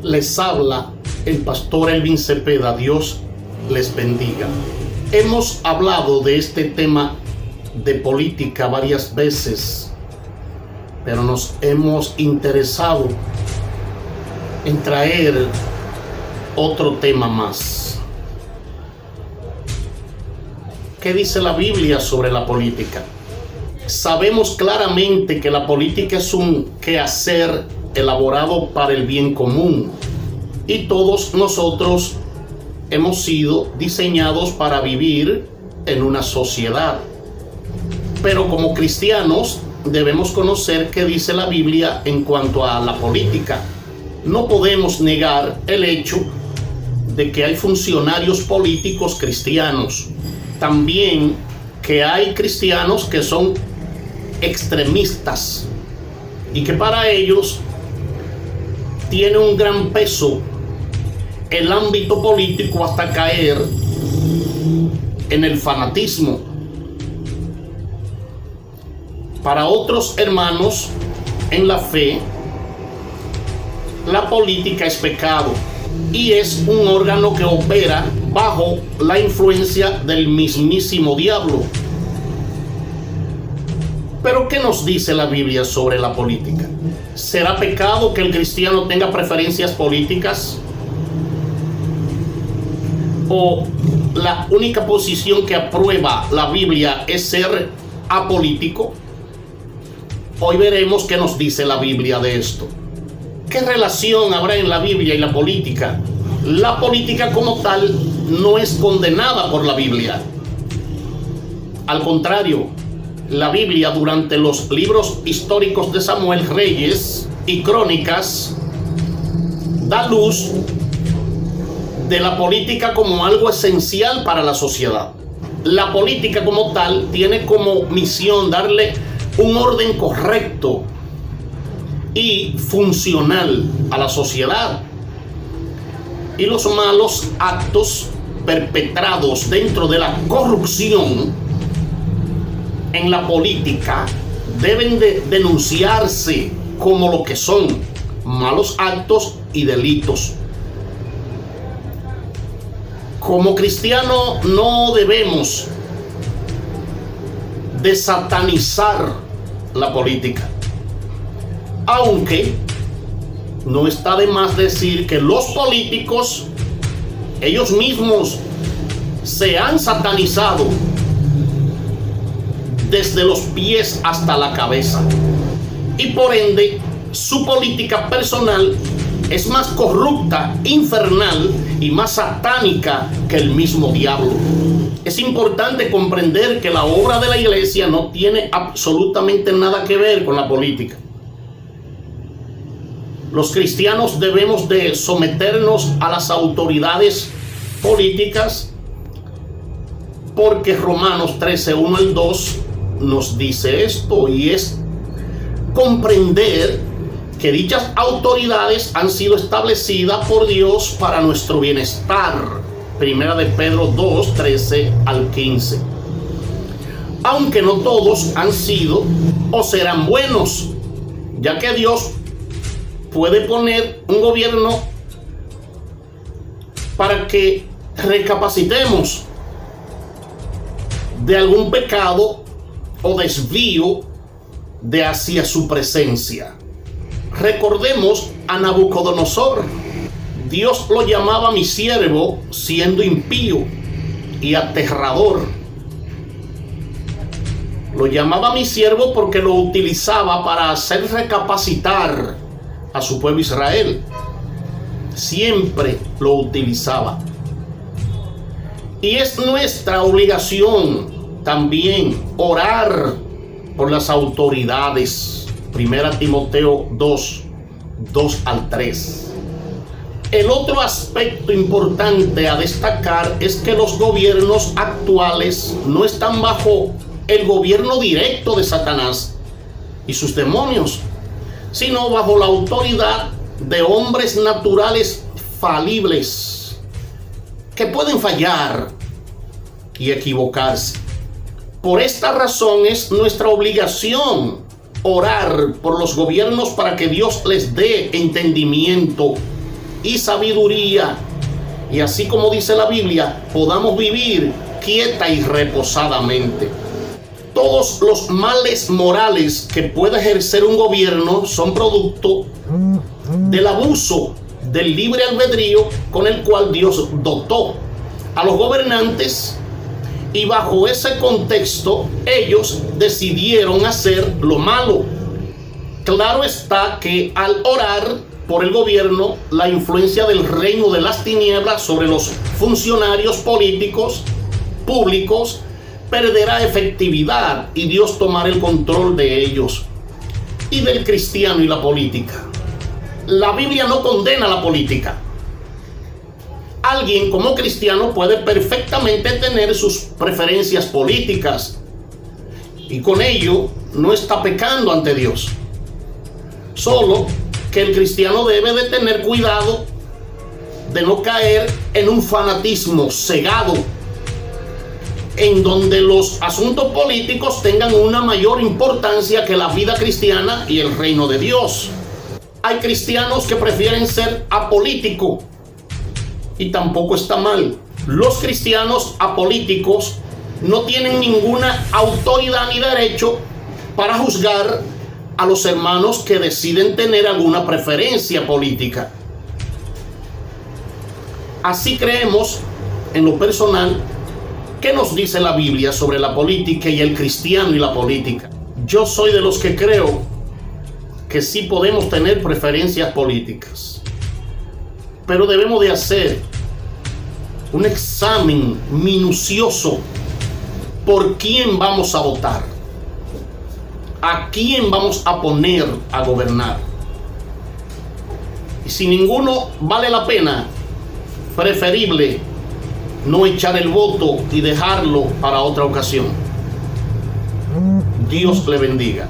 Les habla el pastor Elvin Cepeda. Dios les bendiga. Hemos hablado de este tema de política varias veces, pero nos hemos interesado en traer otro tema más. ¿Qué dice la Biblia sobre la política? Sabemos claramente que la política es un quehacer elaborado para el bien común, y todos nosotros hemos sido diseñados para vivir en una sociedad. Pero como cristianos debemos conocer qué dice la Biblia en cuanto a la política. No podemos negar el hecho de que hay funcionarios políticos cristianos. También que hay cristianos que son extremistas y que para ellos tiene un gran peso el ámbito político hasta caer en el fanatismo. Para otros hermanos en la fe, la política es pecado y es un órgano que opera bajo la influencia del mismísimo diablo. Pero ¿qué nos dice la Biblia sobre la política? ¿Será pecado que el cristiano tenga preferencias políticas? ¿O la única posición que aprueba la Biblia es ser apolítico? Hoy veremos qué nos dice la Biblia de esto. ¿Qué relación habrá en la Biblia y la política? La política como tal no es condenada por la Biblia. Al contrario, la Biblia durante los libros históricos de Samuel, Reyes y Crónicas da luz de la política como algo esencial para la sociedad. La política como tal tiene como misión darle un orden correcto y funcional a la sociedad. Y los malos actos perpetrados dentro de la corrupción en la política deben de denunciarse como lo que son: malos actos y delitos. Como cristiano no debemos de satanizar la política, aunque no está de más decir que los políticos ellos mismos se han satanizado desde los pies hasta la cabeza, y por ende su política personal es más corrupta, infernal y más satánica que el mismo diablo. Es importante comprender que la obra de la iglesia no tiene absolutamente nada que ver con la política. Los cristianos debemos de someternos a las autoridades políticas porque Romanos 13, 1 al 2 nos dice esto, y es comprender que dichas autoridades han sido establecidas por Dios para nuestro bienestar. Primera de Pedro 2, 13 al 15. Aunque no todos han sido o serán buenos, ya que Dios puede poner un gobierno para que recapacitemos de algún pecado o desvío de hacia su presencia. Recordemos a Nabucodonosor. Dios lo llamaba mi siervo, siendo impío y aterrador. Lo llamaba mi siervo porque lo utilizaba para hacer recapacitar a su pueblo Israel. Siempre lo utilizaba. Y es nuestra obligación también orar por las autoridades. Primera Timoteo 2, 2 al 3. El otro aspecto importante a destacar es que los gobiernos actuales no están bajo el gobierno directo de Satanás y sus demonios, sino bajo la autoridad de hombres naturales falibles que pueden fallar y equivocarse. Por esta razón es nuestra obligación orar por los gobiernos para que Dios les dé entendimiento y sabiduría, y así como dice la Biblia, podamos vivir quieta y reposadamente. Todos los males morales que puede ejercer un gobierno son producto del abuso del libre albedrío con el cual Dios dotó a los gobernantes, y bajo ese contexto ellos decidieron hacer lo malo. Claro está que al orar por el gobierno, la influencia del reino de las tinieblas sobre los funcionarios políticos públicos perderá efectividad y Dios tomará el control de ellos y del cristiano y la política. La Biblia no condena la política. Alguien como cristiano puede perfectamente tener sus preferencias políticas y con ello no está pecando ante Dios. Solo que el cristiano debe de tener cuidado de no caer en un fanatismo cegado en donde los asuntos políticos tengan una mayor importancia que la vida cristiana y el reino de Dios. Hay cristianos que prefieren ser apolíticos y tampoco está mal. Los cristianos apolíticos no tienen ninguna autoridad ni derecho para juzgar a los hermanos que deciden tener alguna preferencia política. Así creemos, en lo personal, ¿qué nos dice la Biblia sobre la política y el cristiano y la política? Yo soy de los que creo que sí podemos tener preferencias políticas, pero debemos de hacer un examen minucioso por quién vamos a votar, a quién vamos a poner a gobernar. Y si ninguno vale la pena, preferible no echar el voto y dejarlo para otra ocasión. Dios le bendiga.